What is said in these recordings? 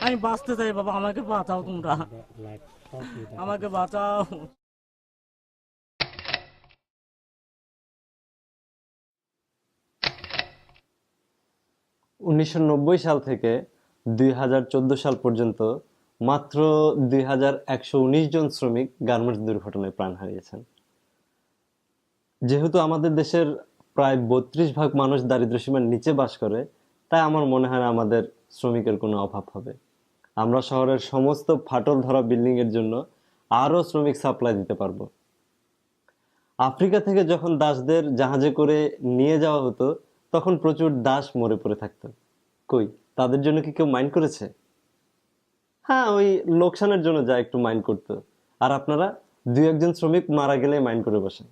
আমি বাঁচতে চাই বাবা, আমাকে বাঁচাও তোমরা, আমাকে বাঁচাও। 1990 সাল থেকে 2014 সাল পর্যন্ত মাত্র 2119 জন শ্রমিক গার্মেন্টস দুর্ঘটনায় প্রাণ হারিয়েছেন। যেহেতু আমাদের দেশের প্রায় 32% মানুষ দারিদ্র্যসীমার নিচে বাস করে, তাই আমার মনে হয় না আমাদের শ্রমিকের কোনো অভাব হবে। আমরা শহরের সমস্ত ফাটল ধরা বিল্ডিং এর জন্য আরো শ্রমিক সাপ্লাই দিতে পারবো। আফ্রিকা থেকে যখন দাসদের জাহাজে করে নিয়ে যাওয়া হতো, তখন প্রচুর দাস মরে পড়ে থাকতো। কই, তাদের জন্য কি কেউ মাইন্ড করেছে? হ্যাঁ, ওই লোকসানের জন্য যা একটু মাইন্ড করতো। আর আপনারা 2-1 শ্রমিক মারা গেলে মাইন্ড করে বসেন।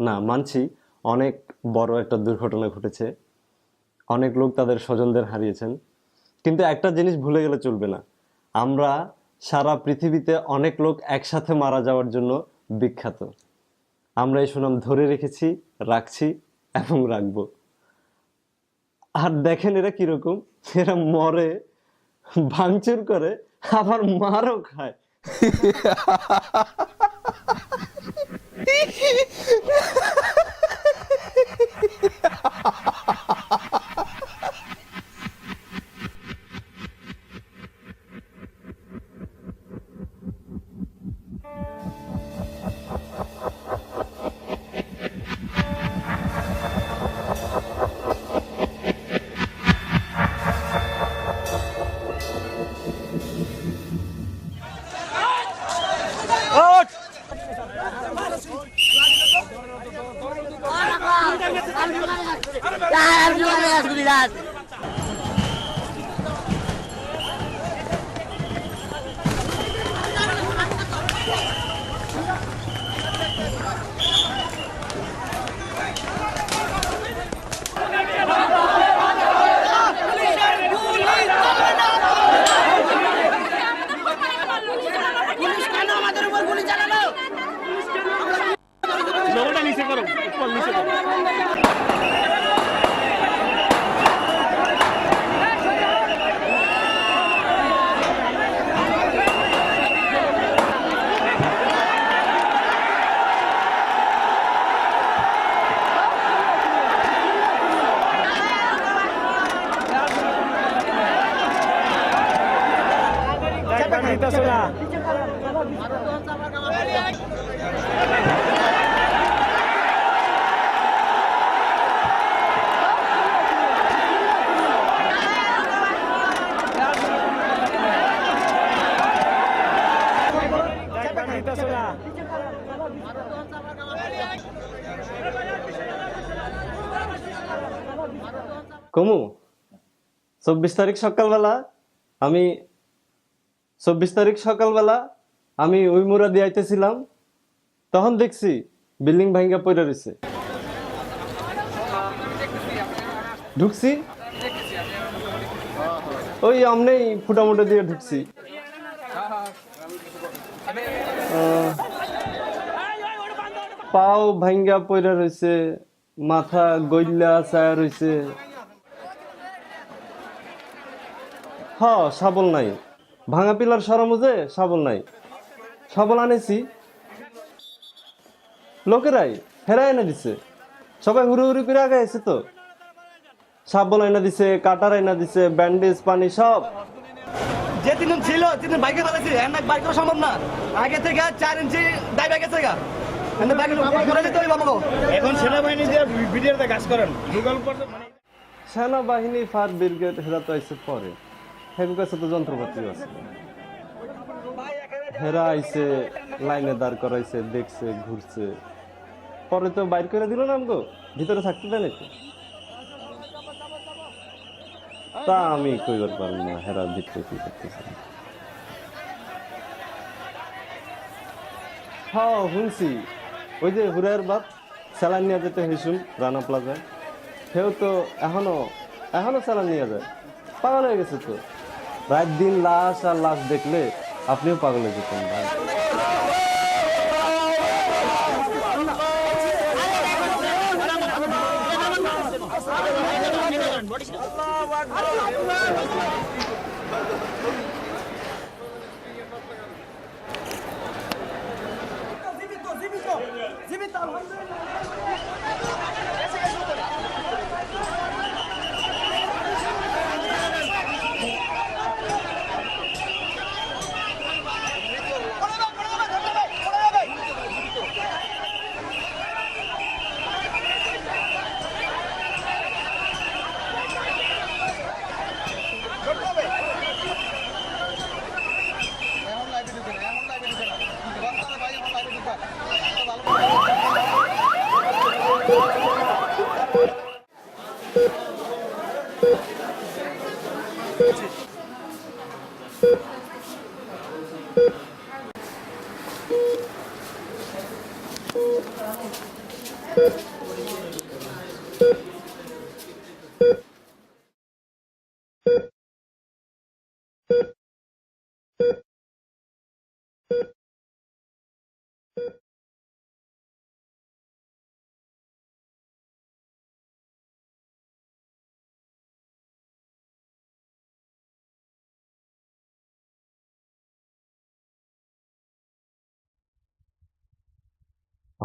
না, মানছি অনেক বড় একটা দুর্ঘটনা ঘটেছে, অনেক লোক তাদের স্বজনদের হারিয়েছেন, কিন্তু একটা জিনিস ভুলে গেলে চলবে না। আমরা সারা পৃথিবীতে অনেক লোক একসাথে মারা যাওয়ার জন্য বিখ্যাত। আমরা এই সুনাম ধরে রেখেছি, রাখছি এবং রাখবো। আর দেখেন এরা কিরকম, এরা মরে, ভাঙচুর করে, আবার মারও খায়। কমু 24 তারিখ সকালবেলা আমি ওই মুরা দিয়ে আইতেছিলাম, তখন দেখছি বিল্ডিং ভাঙ্গা পড়ে রয়েছে। ঢুকছি, ওই আমনেই ফুটামুটা দিয়ে ঢুকছি। পাও ভাঙ্গা পড়ে রয়েছে, মাথা গইল্লা ছায়া রয়েছে। শাবল নাই, ভাঙা পিলার সরমুজে শাবল নাই। শাবল আনেছি, লোকেরাই হেরা এনে দিছে, সবাই হুড়ু হুড়ু করে আগে এসে তো শাবল আইনা দিছে, কাটার আইনা দিছে, ব্যান্ডেজ, পানি সব। যে তিন ছিল তিন বাইকে ফেলেছি, বাইক করা সম্ভব না। আগে থেকে 4 ইঞ্চি দায় গেছে গা, এখন সেনাবাহিনী দিয়ে ভিডিওতে কাজ করেন। সেনাবাহিনী, ফায়ার ব্রিগেড হেরা তো আইসে পরে, হের কাছে তো যন্ত্রপাতি আছে। হেরা আইসে, লাইনে দাঁড় করাইছে, দেখছে, ঘুরছে, পরে তো বাইর করে দিল না আমগো, ভিতরে থাকতে দেয় নাকি? তা আমি কইবার পারবো না হেরা ভিতরে কি করতেছে। শুনছি ওই যে হুরায়ের বাপ স্যালান নিয়ে যেতে হিসুন রানা প্লাজায়, সেও তো এখনো স্যালান নিয়ে যায়। পাগল হয়ে গেছে তো, রাত দিন লাশ আর লাশ দেখলে আপনিও পাগল হয়ে যেতেন ভাই।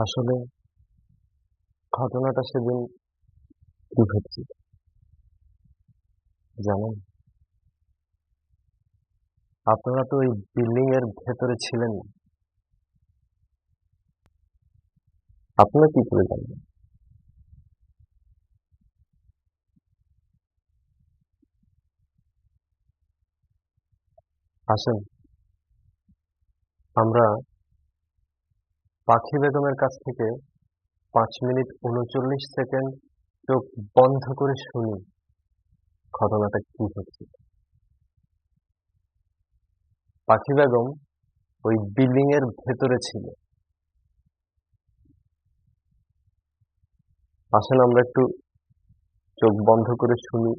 আসলে ঘটনাটা সেদিন কি হচ্ছিল জানেন? আপনারা তো ওই বিল্ডিং এর ভেতরে ছিলেন না। আপনারা কি করে জানবেন? আসেন আমরা পাখি বেগমের কাছ থেকে 5 মিনিট 39 সেকেন্ড চোখ বন্ধ করে শুনি ঘটনাটা কি হচ্ছে। পাখি বেগম ওই বিল্ডিং এর ভেতরে ছিল। আসেন আমরা একটু চোখ বন্ধ করে শুনি,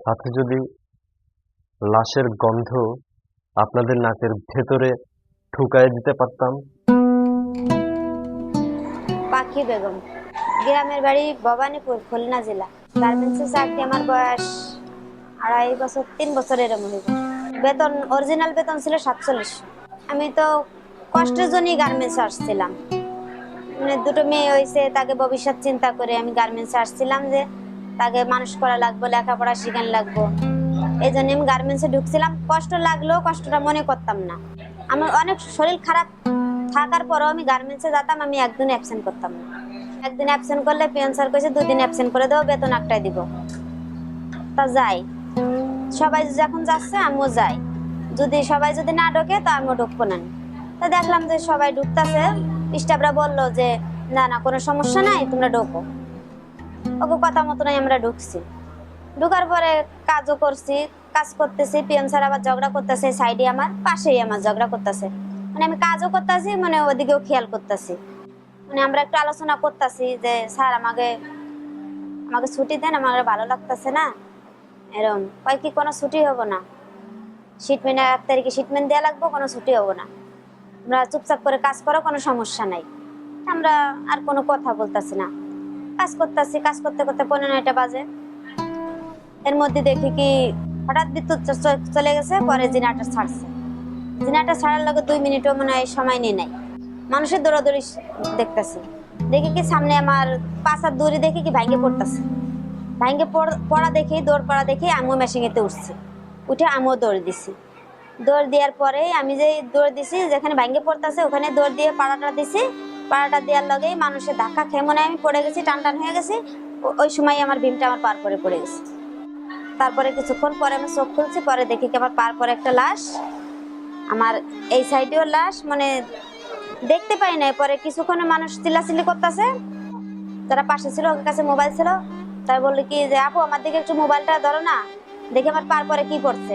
সাথে যদি লাশের গন্ধ আপনাদের নাকের ভেতরে ঢুকায় দিতে পারতাম। পাখি বেগম, গ্রামের বাড়ি ভবানীপুর, খুলনা জেলা। গার্মেন্টসে চাকরি, আমার বয়স 2.5 বছর 3 বছর এরকম হইব। বেতন, অরিজিনাল বেতন ছিল 47। আমি তো কষ্টের জন্যই গার্মেন্টসে আসছিলাম। মানে দুটো মেয়ে হয়েছে, তাকে ভবিষ্যৎ চিন্তা করে আমি গার্মেন্টসে আসছিলাম, যে তাকে মানুষ করা লাগবে, লেখাপড়া শিখান লাগবো। এই জন্য আমি গার্মেন্টসে ঢুকছিলাম। কষ্ট লাগলেও কষ্টটা মনে করতাম না। আমার অনেক শরীর খারাপ থাকার পরেও আমি গার্মেন্টসে যেতাম, আমি একদিন অ্যাবসেন্ট করতাম না। একদিন অ্যাবসেন্ট করলে পিয়ন স্যার কইছে 2 দিন অ্যাবসেন্ট করে দেবো, বেতন একটাই দিব। তা যাই, সবাই যখন যাচ্ছে আমিও যাই। সবাই যদি না ঢোকে তো আমিও ঢুকবো না। তা দেখলাম যে সবাই ঢুকতেছে, স্টাফরা বললো যে না না, কোনো সমস্যা নাই, তোমরা ঢোকো। ওকে কথা মতনই আমরা ঢুকছি। ঢুকার পরে কাজও করছি, কাজ করতেছি। পিয়ন স্যার আবার ঝগড়া করতেছে, সাইডে আমার পাশেই আমার ঝগড়া করতেছে। মানে আমি কাজও করতেছি, মানে ওদিকেও খেয়াল করতেছি। মানে আমরা একটু আলোচনা করতেছি যে স্যার আমাকে ছুটি দেন, আমার ভালো লাগতেছে না। এরকম কয় কি, কোনো ছুটি হবো না, শিটমেন্ট 1 তারিখে শিটমেন্ট দেওয়া লাগবো, কোনো ছুটি হবো না, আমরা চুপচাপ করে কাজ করো, কোনো সমস্যা নাই। আমরা আর কোনো কথা বলতেছি না, কাজ করতেছি। কাজ করতে করতে 15টা বাজে। এর মধ্যে দেখি কি হঠাৎ বিদ্যুৎ চলে গেছে। পরে জেনারেটর ছাড়ছে। জেনারেটর ছাড়ার লগে 2 মিনিটও মনে হয় সময় নেই নাই। মানুষের দৌড়াদৌড়ি দেখতেছি। দেখি কি সামনে আমার 5 হাত দূরে দেখি কি ভাঙ্গে পড়তেছে। ভাঙ্গে পড়া দেখি, দৌড় পড়া দেখি আমিও মেশিনেতে উঠছি। উঠে আমিও দৌড় দিছি। দৌড় দেওয়ার পরে আমি যে দৌড় দিছি, যেখানে ভাঙ্গে পড়তেছে ওখানে দৌড় দিয়ে পাড়াটা দিছি। পাড়াটা দেওয়ার লগেই মানুষের ধাক্কা খেয়ে মনে আমি পড়ে গেছি, টান টান হয়ে গেছি। ওই সময় আমার ভীমটা আমার পার করে পড়ে গেছে। তারপরে কিছুক্ষণ পরে আমি চোখ খুলছি, পরে দেখি কি আমার পার পরে একটা লাশ, আমার এই সাইডেও লাশ, মানে দেখতে পাই নাই। পরে কিছুক্ষণে মানুষ চিল্লাচিল্লি করতেছে, যারা পাশে ছিল ওর কাছে মোবাইল ছিল, তাই বললো কি যে আপু আমার দিকে একটু মোবাইলটা ধরো না, দেখি আমার পার পরে কি পড়ছে।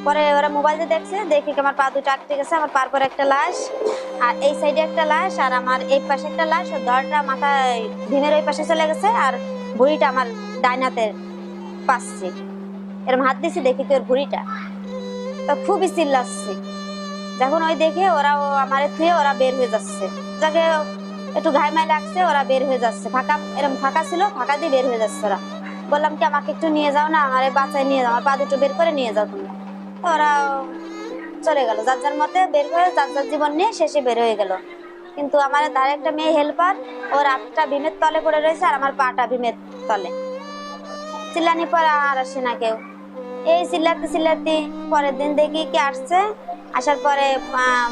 পরে ওরা মোবাইল দেখছে, দেখি আমার পা দুটো আটকে গেছে, আমার পার পরে একটা লাশ, আর এই সাইডে একটা লাশ, আর আমার এই পাশে একটা লাশ। ওর ধরটা মাথায় ভীমের ওই পাশে চলে গেছে, আর ভুঁড়িটা আমার ডাইনাতে পাচ্ছি। এরকম হাত দিছি, দেখি কি ওর ভুঁড়িটা। তো খুবই চিল্লাচ্ছি। যখন ওই দেখে ওরাও আমার থুয়ে ওরা বের হয়ে যাচ্ছে, যাকে একটু ঘাইমাই লাগছে ওরা বের হয়ে যাচ্ছে। ফাঁকা, এরকম ফাঁকা ছিল, ফাঁকা দিয়ে বের হয়ে যাচ্ছে ওরা। বললাম কি আমাকে একটু নিয়ে যাও না, আমার বাচ্চায় নিয়ে যাও, আমার পা দুটো বের করে নিয়ে যাও তোমরা। তো ওরা চলে গেল যার যার মতে, বের করে যার যার জীবন নিয়ে শেষে বের হয়ে গেল। কিন্তু আমার ধারে একটা মেয়ে হেল্পার, ওর হাতটা ভীমের তলে পড়ে রয়েছে আর আমার পাটা ভীমের তলে। চিল্লানি পরে আর আসে না কেউ। এই চিল্লাতে চিল্লাতে পরের দিন দেখি কি আসছে, আসার পরে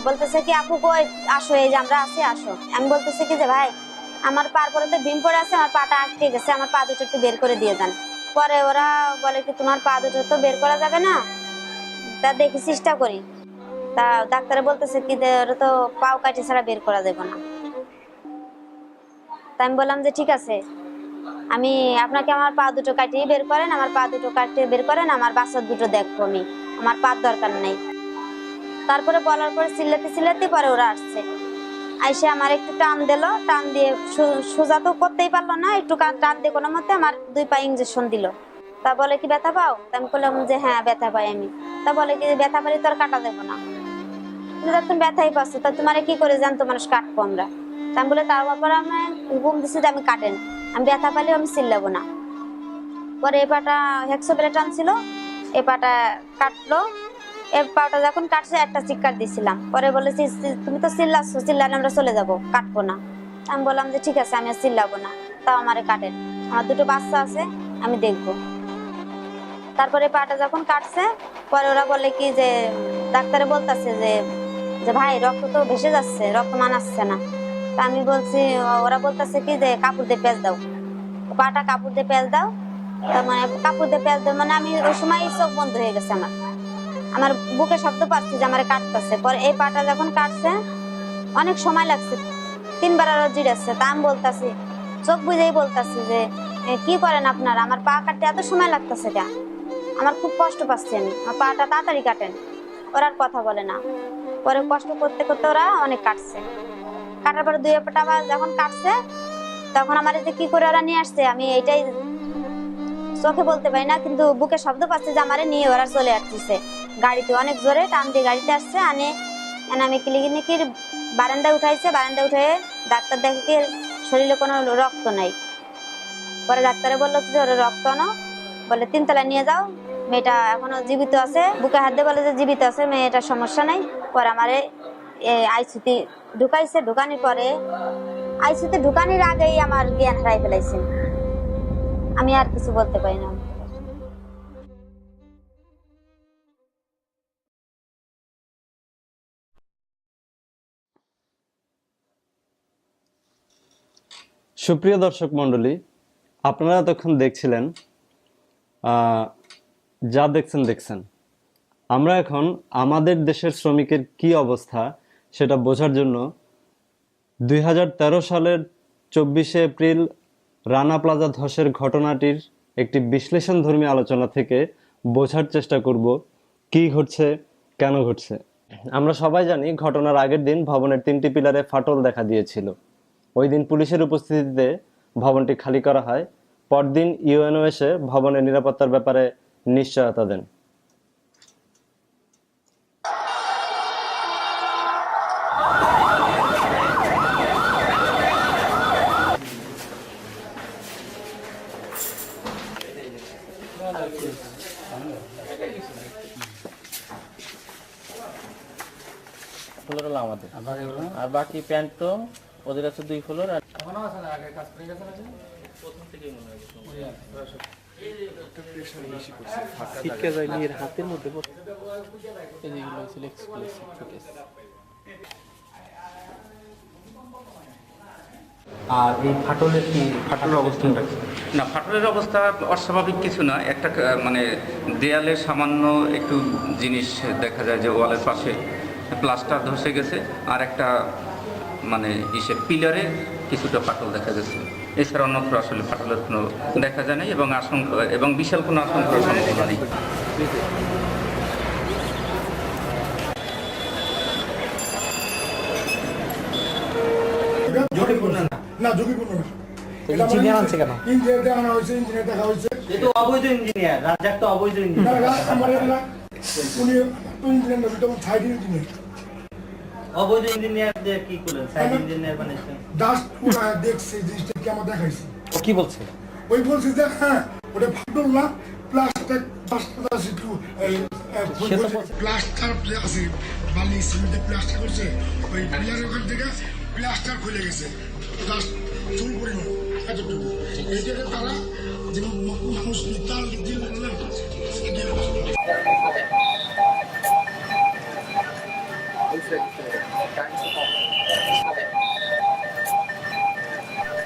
বলতেছে কি আপু কই, আসো, এই যে আমরা আছি, আসো। আমি বলতেছি কি যে ভাই আমার পার পরে তো ভীম পড়ে আছে, আমার পাটা আটকে গেছে, আমার পা দুটো একটু বের করে দিয়ে দেন। পরে ওরা বলে কি তোমার পা দুটো তো বের করা যাবে না, তা দেখি চেষ্টা করি। তা ডাক্তারে বলতেছে কি যে ওরা তো পাও কাটি ছাড়া বের করা যাবে না। তা আমি বললাম যে ঠিক আছে, আমি আপনাকে আমার পা দুটো কাটিয়ে বের করেন, আমার পা দুটো কাটিয়ে বের করেন, আমার বাচ্চা দুটো দেখবো আমি, আমার পা দরকার নেই। তারপরে বলার পরে চিল্লাতে চিল্লাতে পরে ওরা আসছে, আইসে আমার একটু টান দিল, টান দিয়ে সোজা তো করতেই পারলো না, একটু টান দিয়ে কোনো মতে আমার 2 পা ইঞ্জেকশন দিল। তা বলে কি ব্যথা পাও? তা আমি বললাম যে হ্যাঁ ব্যথা পাই আমি। তা বলে কি ব্যথা পারি তো আর কাটা দেবো না, তুমি ব্যথাই পাচ্ছ, তা তোমার কি করে জানতো মানুষ কাটবো আমরা? তা আমি বলে তার ব্যাপারে আমি হুকুম দিচ্ছি যে আমি কাটেন, আমি ব্যথা পাইলেও আমি চিল্লাবো না। পরে এই পাটা হেক্সোবেলে টানছিল, এই পাটা কাটলো, এই পাটা যখন কাটছে একটা চিৎকার দিছিলাম। পরে বলেছি তুমি তো চিল্লাচ্ছ, চিল্লালে আমরা চলে যাব, কাটবো না। আমি বললাম যে ঠিক আছে আমি আর চিল্লাবো না, তাও আমারে কাটেন, আমার 2টো বাচ্চা আছে, আমি দেখবো। তারপরে পাটা যখন কাটছে পরে ওরা বলে কি যে ডাক্তারে বলতেছে যে ভাই রক্ত তো ভেসে যাচ্ছে, রক্ত মানাচ্ছে না। তা আমি বলছি, ওরা বলতেছে কি যে কাপড় দিয়ে পেঁচ দাও, পাটা কাপড় দিয়ে পেঁচ দাও। তার মানে কাপড় দিয়ে পেঁচ দাও মানে আমি ওই সময় চোখ বন্ধ হয়ে গেছে, আমার বুকে শব্দ পাচ্ছি যে আমার কাটতেছে। পরে এই পাটা যখন কাটছে অনেক সময় লাগছে, 3বার আরো জিরাচ্ছে। তা আমি বলতেছি, চোখ বুঝেই বলতেছি যে কি করেন আপনারা, আমার পা কাটতে এত সময় লাগতেছে কেন, আমার খুব কষ্ট পাচ্ছি আমি, আমার পাটা তাড়াতাড়ি কাটেন। ওরা আর কথা বলে না। পরে কষ্ট করতে করতে ওরা অনেক কাটছে, কাটার পরে 2 পাটা যখন কাটছে তখন আমার যে কি করে ওরা নিয়ে আসছে আমি এইটাই চোখে বলতে পারি না, কিন্তু বুকে শব্দ পাচ্ছে যে আমারে নিয়ে ওরা চলে আসছে গাড়িতে, অনেক জোরে টান দিয়ে গাড়িতে আসছে। আমি ক্লিনিকের বারান্দায় উঠাইছে, বারান্দায় উঠে ডাক্তার দেখে শরীরে কোনো রক্ত নাই। পরে ডাক্তারে বললো যে ওরা রক্ত আনো, বলে 3 তলায় নিয়ে যাও, মেয়েটা এখনো জীবিত আছে, বুকে হাত দিয়ে বলে যে জীবিত আছে, মেয়েটার সমস্যা নাই। পরে আমারে আইসিতে ঢুকাইছে, ঢুকানোর পরে আইসিতে ঢুকানোর আগেই আমার জ্ঞান হারাই ফেলাইছে, আমি আর কিছু বলতে পারি না। সুপ্রিয় দর্শক মণ্ডলী, আপনারা এতক্ষণ দেখছিলেন, যা দেখছেন। আমরা এখন আমাদের দেশের শ্রমিকের কি অবস্থা সেটা বোঝার জন্য 2013 সালের 24শে এপ্রিল রানা প্লাজা ধসের ঘটনাটির একটি বিশ্লেষণধর্মী আলোচনা থেকে বোঝার চেষ্টা করব কি ঘটছে, কেন ঘটছে। আমরা সবাই জানি ঘটনার আগের দিন ভবনের 3টি পিলারে ফাটল দেখা দিয়েছিল। ওই দিন পুলিশের উপস্থিতিতে ভবনটি খালি করা হয়। পরদিন ইউএনও এসে ভবনের নিরাপত্তার ব্যাপারে নিশ্চয়তা দেন। ফ্লোর হলো আমাদের, আর বাকি প্যান্ট তো ওদের আছে 2 ফ্লোর। আর আর এই ফাটলের অবস্থাটা না, ফাটলের অবস্থা অস্বাভাবিক কিছু না, একটা মানে দেয়ালের সামান্য একটু জিনিস দেখা যায় যে ওয়ালের পাশে প্লাস্টার ধসে গেছে, আর একটা মানে পিলারে কিছুটা ফাটল দেখা গেছে। এছাড়া অন্যত্র আসলে ফাটলের কোনো দেখা যায় নাই এবং বিশাল কোনো আশঙ্কার সম্ভাবনা নেই। না ঝুঁকিপূর্ণ না। ইঞ্জিনিয়ার আনছে কেন? ইঞ্জিনিয়ার দেখানো হয়েছে, ইঞ্জিনিয়ার দেখা হয়েছে। এ তো অবৈধ ইঞ্জিনিয়ার, রাজ্জাক তো অবৈধ ইঞ্জিনিয়ার। আমার এলাকা উনি তো ইঞ্জিনিয়ার না, তখন সাইড ইঞ্জিনিয়ার। অবৈধ ইঞ্জিনিয়ার দিয়ে কি করলেন? সাইড ইঞ্জিনিয়ার বানাইছেন। ডাস্ট পুরা দেখছে, জিনিসটা কি আমার দেখাইছে। ও কি বলছে? ওই বলছে যে হ্যাঁ ওটা ফাটল না, প্লাস্টার আছে একটু প্লাস্টার আছে, বালি সিমেন্টে প্লাস্টার করছে, ওই পিলারের ওখান থেকে প্লাস্টার খুলে গেছে, জাস্ট চুল পরিমাণ এতটুকু। এইটাকে তারা যেমন মানুষ তার দিয়ে বললেন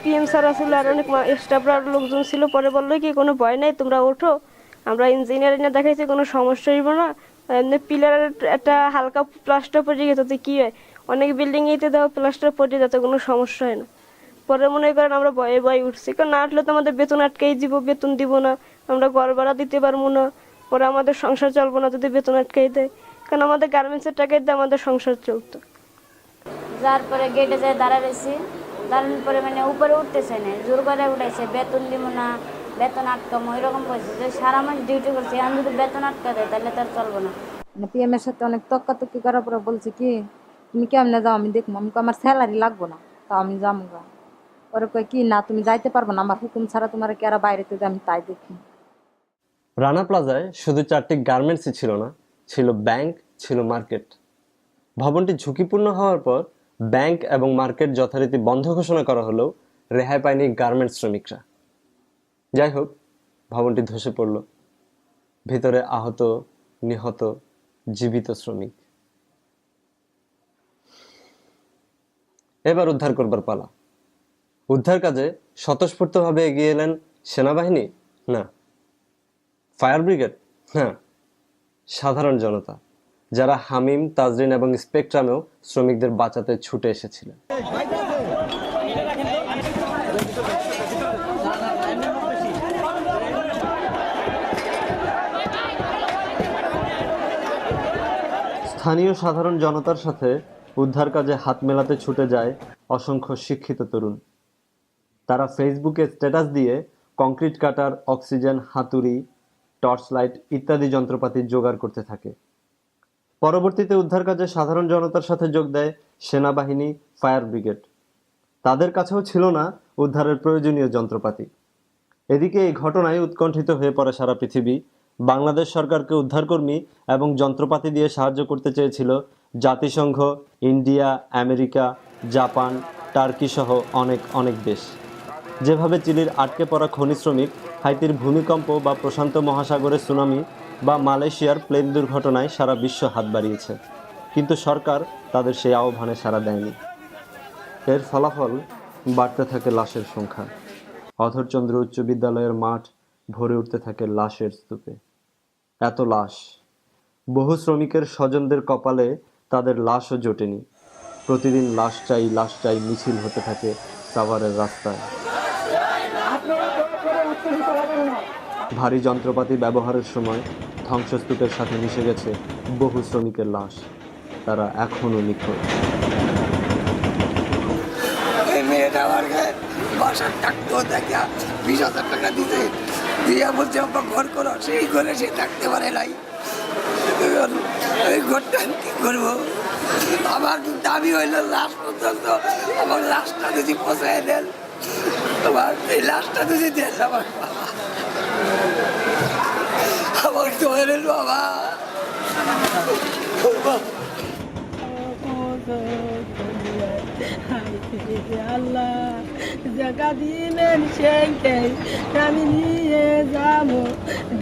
পিএম স্যার আসলে আর অনেক স্টাফরা লোকজন ছিল, পরে বললো কি কোনো ভয় নাই, তোমরা ওঠো, আমরা ইঞ্জিনিয়ারিং এ দেখাইছি কোনো সমস্যা হইব না, এমনি পিলারের একটা হালকা প্লাস্টার পড়ে গেছে তো কি হয়, অনেক বিল্ডিং এতে দেওয়া প্লাস্টার পড়ে যাতে কোনো সমস্যা হয় না। পরে মনে করেন আমরা ভয়ে ভয়ে উঠছি, কারণ না উঠলে তো আমাদের বেতন আটকেই দিব, বেতন দিব না, আমরা ঘর ভাড়া দিতে পারবো না, পরে আমাদের সংসার চলবো না যদি বেতন আটকেই দেয়, কারণ আমাদের গার্মেন্টসের টাকায় দিয়ে আমাদের সংসার চলতো। যার পরে গেটে যায় দাঁড়াইছি, দাঁড়ানোর পরে মানে উপরে উঠতেছে না, জোর করে উঠাইছে, বেতন দিব না, বেতন আটকামো এরকম বলছে, যে সারা মাস ডিউটি করছে, এখন যদি বেতন আটকা দেয় তাহলে তার চলবো না। পিএম এর সাথে অনেক তক্কাতক্কি করার পরে বলছে কি তুমি কেমনে যাও, আমি দেখবো, আমি আমার স্যালারি লাগবো না, তা আমি যাবো গা। পরে কয় কি না তুমি যাইতে পারবো না, আমার হুকুম ছাড়া তোমার কেরা বাইরেতে আমি তাই দেখি। রানা প্লাজায় শুধু 4টি গার্মেন্টসই ছিল না, ছিল ব্যাংক, ছিল মার্কেট। ভবনটি ঝুঁকিপূর্ণ হওয়ার পর ব্যাংক এবং মার্কেট যথারীতি বন্ধ ঘোষণা করা হলেও রেহাই পায়নি গার্মেন্টস শ্রমিকরা। যাই হোক, ভবনটি ধসে পড়ল, ভিতরে আহত, নিহত, জীবিত শ্রমিক। এবার উদ্ধার করবার পালা। উদ্ধার কাজে স্বতঃস্ফূর্তভাবে এগিয়ে এলেন সেনাবাহিনী? না। Fire brigade? না। সাধারণ জনতা, যারা হামিম, তাজরিন এবং স্পেকট্রামেও শ্রমিকদের বাঁচাতে ছুটে এসেছিলেন। স্থানীয় সাধারণ জনতার সাথে উদ্ধার কাজে হাত মেলাতে ছুটে যায় অসংখ্য শিক্ষিত তরুণ। তারা ফেসবুকে স্ট্যাটাস দিয়ে কংক্রিট কাটার, অক্সিজেন, হাতুড়ি, টর্চ লাইট ইত্যাদি যন্ত্রপাতি জোগাড় করতে থাকে। পরবর্তীতে উদ্ধার কাজে সাধারণ জনতার সাথে যোগ দেয় সেনাবাহিনী, ফায়ার ব্রিগেড। তাদের কাছেও ছিল না উদ্ধারের প্রয়োজনীয় যন্ত্রপাতি। এদিকে এই ঘটনায় উৎকণ্ঠিত হয়ে পড়ে সারা পৃথিবী। বাংলাদেশ সরকারকে উদ্ধারকর্মী এবং যন্ত্রপাতি দিয়ে সাহায্য করতে চেয়েছিল জাতিসংঘ, ইন্ডিয়া, আমেরিকা, জাপান, টার্কি সহ অনেক দেশ। যেভাবে চিলির আটকে পড়া খনি শ্রমিক, হাইতির ভূমিকম্প বা প্রশান্ত মহাসাগরের সুনামি বা মালয়েশিয়ার প্লেন দুর্ঘটনায় সারা বিশ্ব হাত বাড়িয়েছে, কিন্তু সরকার তাদের সেই আহ্বানে সাড়া দেয়নি। এর ফলাফল বাড়তে থাকে লাশের সংখ্যা। অধরচন্দ্র উচ্চ বিদ্যালয়ের মাঠ ভরে উঠতে থাকে লাশের স্তূপে। এত লাশ, বহু শ্রমিকের স্বজনদের কপালে তাদের লাশও জোটেনি। প্রতিদিন লাশ চাই মিছিল হতে থাকে সাভারের রাস্তায়। ভারী যন্ত্রপাতি ব্যবহারের সময় ধ্বংসস্তূপের সাথে মিশে গেছে বহু শ্রমিকের লাশ। তারা এখনো নিখোঁজ। এই মেয়েটা আমার বাসার থাকতেও দেখা 20,000 টাকা দিতে দিয়ে বলছে আমরা ঘর করো, সেই ঘরে সে থাকতে পারে নাই। ওই ঘরটা কি করবো? আমার দাবি হইল লাশ পর্যন্ত আমার লাশটা যদি পৌঁছায় দেন, তোমার এই লাশটা যদি দেন আমার বাবা, আমার দোয়ারের বাবা। আল্লাহ জায়গা দিলেন সেকে আমি নিয়ে যাবো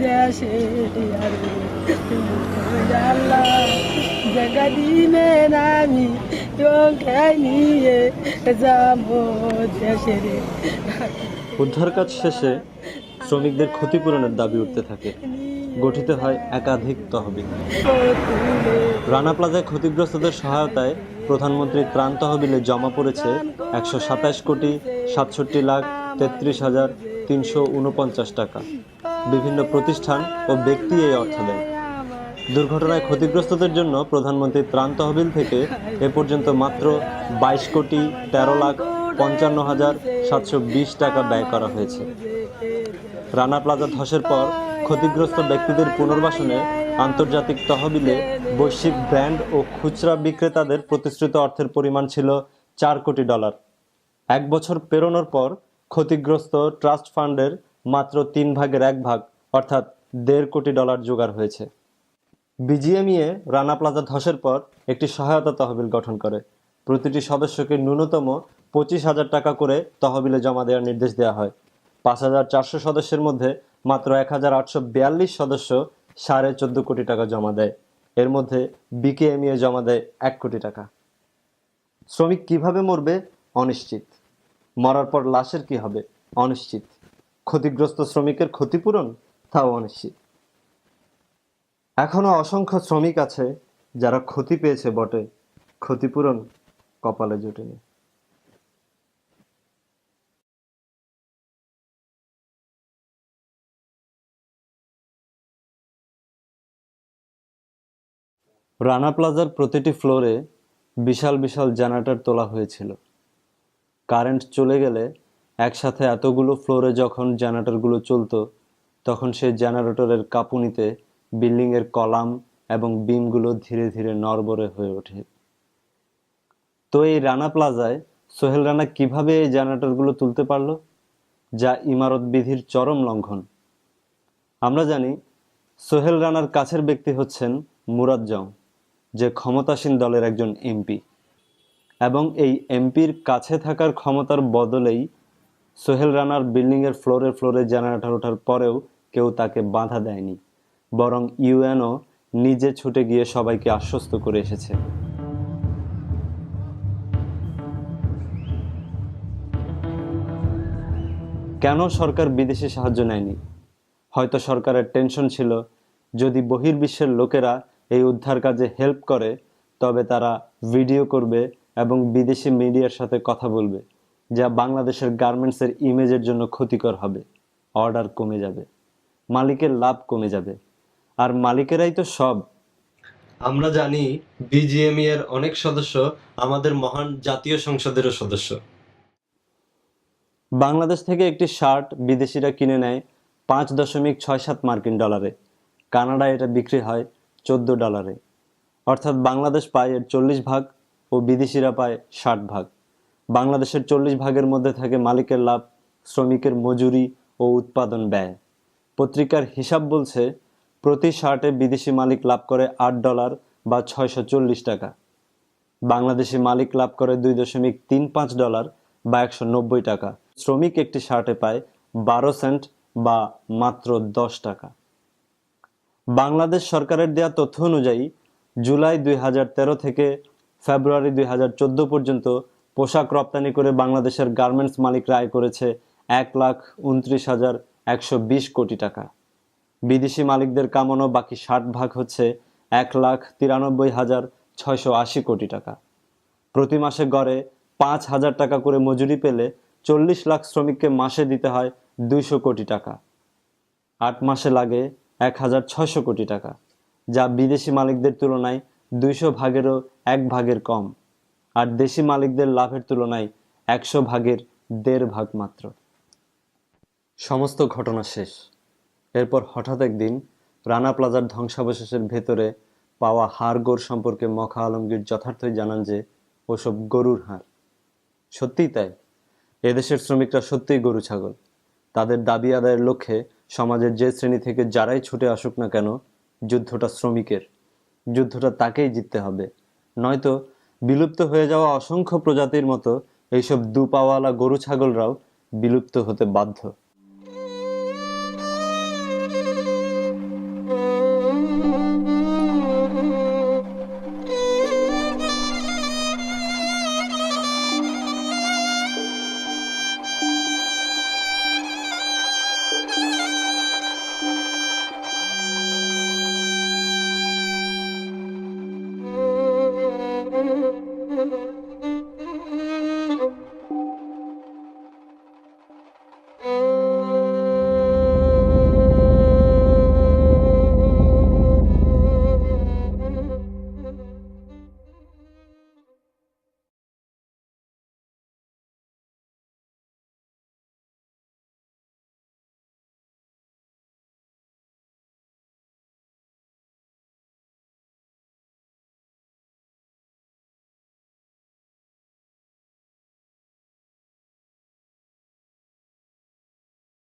দেশে, আল্লাহ জায়গা দিলেন আমি তোকে নিয়ে যাবো দেশে। উদ্ধার কাজ শেষে শ্রমিকদের ক্ষতিপূরণের দাবি উঠতে থাকে। গঠিত হয় একাধিক তহবিল। রানা প্লাজায় ক্ষতিগ্রস্তদের সহায়তায় প্রধানমন্ত্রী ত্রাণ তহবিলে জমা পড়েছে ১২৭,৬৭,33,৩৪৯ টাকা। বিভিন্ন প্রতিষ্ঠান ও ব্যক্তি এই অর্থ দেয়। দুর্ঘটনায় ক্ষতিগ্রস্তদের জন্য প্রধানমন্ত্রীর ত্রাণ তহবিল থেকে এ পর্যন্ত মাত্র 22,13,55,720 টাকা ব্যয় করা হয়েছে। রানা প্লাজা ধসের পর ক্ষতিগ্রস্ত ব্যক্তিদের পুনর্বাসনে আন্তর্জাতিক তহবিলে বৈশ্বিক ব্র্যান্ড ও খুচরা বিক্রেতাদের প্রতিশ্রুত অর্থের পরিমাণ ছিল $4 কোটি। 1 বছর পেরোনোর পর ক্ষতিগ্রস্ত ট্রাস্ট ফান্ডের মাত্র 3 ভাগের 1 ভাগ অর্থাৎ $1.5 কোটি জোগাড় হয়েছে। বিজিএমইএ রানা প্লাজা ধসের পর একটি সহায়তা তহবিল গঠন করে। প্রতিটি সদস্যকে ন্যূনতম 25,000 টাকা করে তহবিলে জমা দেওয়ার নির্দেশ দেওয়া হয়। 5,400 সদস্যের মধ্যে মাত্র 1,842 সদস্য 14.5 কোটি টাকা জমা দেয়। এর মধ্যে বিকেএমইএ জমা দেয় 1 কোটি টাকা। শ্রমিক কিভাবে মরবে? অনিশ্চিত। মরার পর লাশের কি হবে? অনিশ্চিত। ক্ষতিগ্রস্ত শ্রমিকের ক্ষতিপূরণ? তাও অনিশ্চিত। এখনো অসংখ্য শ্রমিক আছে যারা ক্ষতি পেয়েছে বটে, ক্ষতিপূরণ কপালে জোটেনি। রানা প্লাজার প্রতিটি ফ্লোরে বিশাল বিশাল জেনারেটর তোলা হয়েছিল। কারেন্ট চলে গেলে একসাথে এতগুলো ফ্লোরে যখন জেনারেটরগুলো চলতো, তখন সেই জেনারেটরের কাঁপুনিতে বিল্ডিংয়ের কলাম এবং বিমগুলো ধীরে ধীরে নড়বড়ে হয়ে ওঠে। তো এই রানা প্লাজায় সোহেল রানা কিভাবে এই জেনারেটরগুলো তুলতে পারল, যা ইমারত বিধির চরম লঙ্ঘন? আমরা জানি সোহেল রানার কাছের ব্যক্তি হচ্ছেন মুরাদ জং, যে ক্ষমতাসীন দলের একজন এমপি, এবং এই এমপির কাছে থাকার ক্ষমতার বদলেই সোহেল রানার বিল্ডিংয়ের ফ্লোরে ফ্লোরে জেনারেটর ওঠার পরেও কেউ তাকে বাধা দেয়নি, বরং ইউএনও নিজে ছুটে গিয়ে সবাইকে আশ্বস্ত করে এসেছে। কেন সরকার বিদেশি সাহায্য নেয়নি? হয়তো সরকারের টেনশন ছিল, যদি বহির্বিশ্বের লোকেরা এই উদ্ধার কাজে হেল্প করে তবে তারা ভিডিও করবে এবং বিদেশি মিডিয়ার সাথে কথা বলবে, যা বাংলাদেশের গার্মেন্টসের ইমেজের জন্য ক্ষতিকর হবে। অর্ডার কমে যাবে, মালিকের লাভ কমে যাবে, আর মালিকেরাই তো সব। আমরা জানি বিজিএমই এর অনেক সদস্য আমাদের মহান জাতীয় সংসদেরও সদস্য। বাংলাদেশ থেকে একটি শার্ট বিদেশিরা কিনে নেয় $5.67 মার্কিন। কানাডায় এটা বিক্রি হয় $14। অর্থাৎ বাংলাদেশ পায় এর 40 ভাগ ও বিদেশিরা পায় 60 ভাগ। বাংলাদেশের 40 ভাগের মধ্যে থাকে মালিকের লাভ, শ্রমিকের মজুরি ও উৎপাদন ব্যয়। পত্রিকার হিসাব বলছে প্রতি শার্টে বিদেশি মালিক লাভ করে $8 বা 640 টাকা। বাংলাদেশি মালিক লাভ করে $2.35 বা 190 টাকা। শ্রমিক একটি শার্টে পায় 12 সেন্ট বা মাত্র 10 টাকা। বাংলাদেশ সরকারের দেয়া তথ্য অনুযায়ী জুলাই 2013 থেকে ফেব্রুয়ারি 2014 পর্যন্ত পোশাক রপ্তানি করে বাংলাদেশের গার্মেন্টস মালিকরা আয় করেছে 1,29,120 কোটি টাকা। বিদেশি মালিকদের কামানো বাকি 60 ভাগ হচ্ছে 1,93,680 কোটি টাকা। প্রতি মাসে গড়ে 5,000 টাকা করে মজুরি পেলে 40 লাখ শ্রমিককে মাসে দিতে হয় 200 কোটি টাকা। 8 মাসে লাগে 1,600 কোটি টাকা, যা বিদেশি মালিকদের তুলনায় 200 ভাগেরও 1 ভাগের কম, আর দেশি মালিকদের লাভের তুলনায় 100 ভাগের 1.5 ভাগ মাত্র। সমস্ত ঘটনা শেষ। এরপর হঠাৎ একদিন রানা প্লাজার ধ্বংসাবশেষের ভেতরে পাওয়া হাড়গোড় সম্পর্কে মখা আলমগীর যথার্থই জানান যে ওসব গরুর হাড়। সত্যিই তাই, এদেশের শ্রমিকরা সত্যিই গরু ছাগল। তাদের দাবি আদায়ের লক্ষ্যে সমাজের যে শ্রেণী থেকে যারাই ছুটে আসুক না কেন, যুদ্ধটা শ্রমিকের, যুদ্ধটা তাকেই জিততে হবে। নয়তো বিলুপ্ত হয়ে যাওয়া অসংখ্য প্রজাতির মতো এইসব দুপাওয়ালা গরু ছাগলরাও বিলুপ্ত হতে বাধ্য।